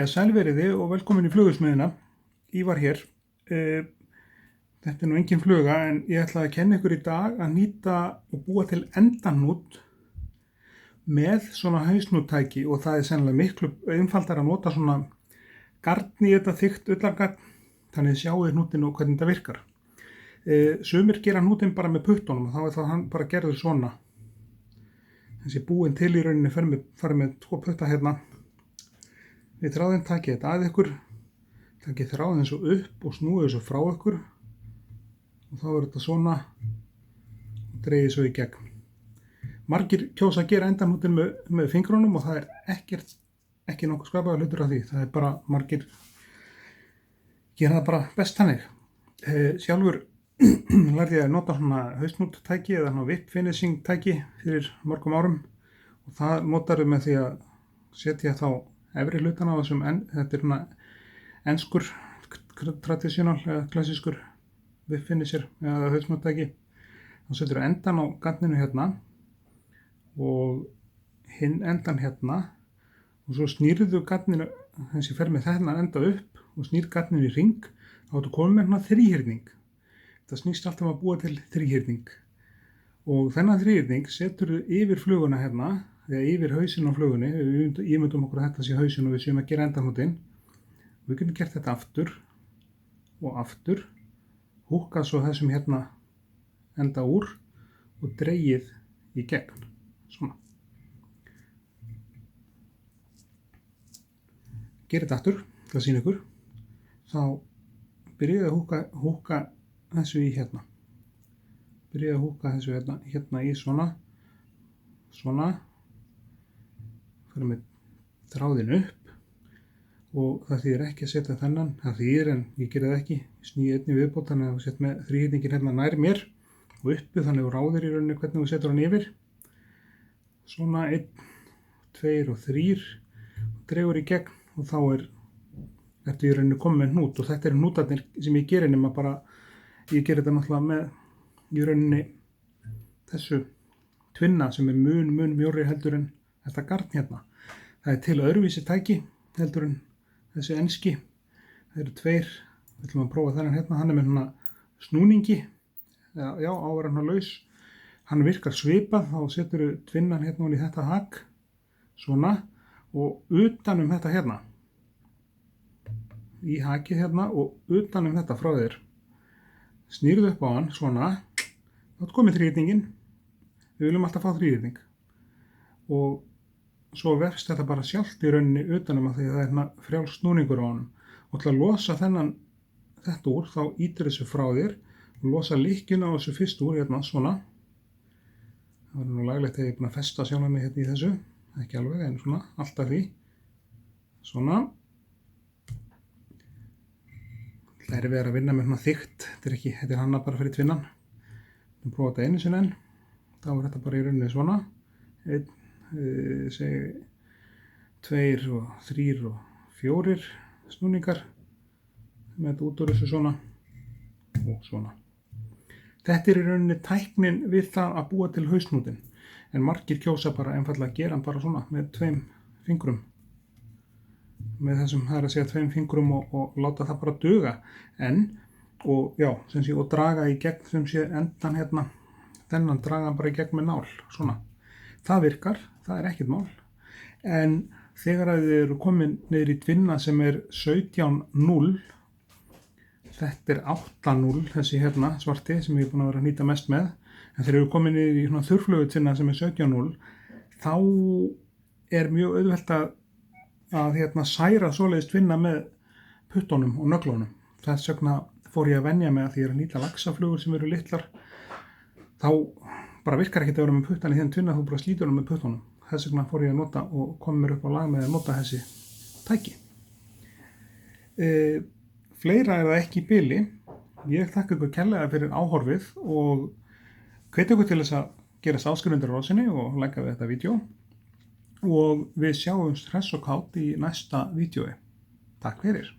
Jæja, sælveriði og velkomin í flugusmiðina. Ívar hér. Þetta nú engin fluga en ég ætla að kenna ykkur í dag að nýta og búa til endahnút með svona hausnúttæki og það sennilega miklu einfaldar að nota svona garn í þetta þykkt ullargarn, þannig sjáu hnútinn og hvernig þetta virkar. Sumir gera hnútinn bara með puttunum og þá það hann bara gerður svona. Þessi búinn til í rauninni farið með 2 putta hérna. Við þráðinn takið þetta að ykkur, takið þráðinn svo upp og snúið þessu frá ykkur og þá þetta svona og dreigið svo í gegn. Margir kjósa að gera endahnútinn með fingrunum og það ekki nokkuð skapaður hlutur af því. Það bara margir gera það bara best þannig. Sjálfur lærði ég að nota svona hausnúttæki eða svona whip finishing tæki fyrir mörgum árum og það notarðu með því að setja þá efri hlutan á þessum, þetta svona enskur, tradisjonal eða klassískur whip finisher eða hausnúttæki. Þá setur endan á garninu hérna og hinn endan hérna og svo snýrðu garninu, þessi fer með þennan enda upp og snýr garninu í hring, þá ertu komið með hérna þríhyrning. Það snýst alltaf að búa til þríhyrning og þennan þríhyrning setur yfir fluguna hérna eða yfir hausinn á flugunni. Við ímyndum okkur að þetta sé hausinn og við séum að gera endahnútinn. Við getum gert þetta aftur og aftur, húkkað svo þessum hérna enda úr og dregið í gegn, svona. Gerið þetta aftur, til að sýna ykkur. Þá byrjið að húkka þessu í hérna. Byrjið að húkka þessu hérna í svona. Fyrir með þráðinn upp og það þýðir ekki að setja þennan, það þýðir en ég geri það ekki. Ég sný einni viðbót þannig að þú sett með þríhyrningin hérna nær mér og uppi þannig að þú ráðir í rauninni hvernig þú setur hann yfir. Svona 1, 2 og 3 og dregur í gegn og þá ertu í rauninni komið með hnút og þetta hnútarnir sem ég geri nema bara, ég geri þetta náttúrulega með í rauninni þessu tvinna sem mun mjórri heldur en þetta garn hérna. Það til öðruvísi tæki heldur en þessi enski. Það eru 2, við ætlum að prófa þennan hérna, hann með hérna snúningi, já áver hann laus. Hann virkar svipað, þá setur við tvinnan hérna í þetta hak, svona, og utan þetta hérna, í hakið hérna og utan þetta frá þér. Snýrðu upp á hann, svona, þá komið þríhyrningin, við viljum alltaf fá þríhyrning. Og svo verst þetta bara sjálft í rauninni utanum að því að það er frjáls snúningur á honum. Og til að losa þetta úr, þá ýtir þessu frá þér og losa lykkjuna á þessu fyrst úr, hérna, svona. Það var nú laglegt þegar ég er búin að festa sjálfa mig hérna í þessu, ekki alveg, en svona, alltaf því. Svona. Það er verið að vinna með svona þykkt, þetta er hannað bara fyrir tvinnan. Við prófum þetta einu sinni enn, þá er þetta bara í rauninni svona. 1, 2 og 3 og 4 snúningar með þetta út úr þessu svona og svona. Þetta í rauninni tæknin við það að búa til hausnútinn en margir kjósa bara einfaldlega að gera hann bara svona með 2 fingrum. Með þessum, það er að segja 2 fingrum og láta það bara duga og draga í gegn sem sé endan hérna, þennan draga bara í gegn með nál, svona. Það virkar, það er ekkert mál, en þegar að þið eru komin niður í tvinna sem er 17.0, þetta er 8.0 þessi hérna svarti sem ég er búin að vera að nýta mest með, en þegar eru komin niður í svona þurrflögutvinna sem er 17.0, þá er mjög auðvelt að særa svoleiðis tvinna með puttunum og nöglunum. Þess vegna fór ég að venja með að því ég er að nýta laxaflugur sem eru litlar, þá bara virkar ekkert að vera með puttan í þennan tvinna, þú bara slítur hann með puttunum. Þess vegna fór ég að nota og kom mér upp á lag með að nota þessi tæki. Fleira er það ekki í bili. Ég þakka ykkur kærlega fyrir áhorfið og hvet ykkur til þess að gerast áskrifendur á Rósinni og læka við þetta vídeó. Og við sjáumst hress og kát í næsta vídeói. Takk fyrir.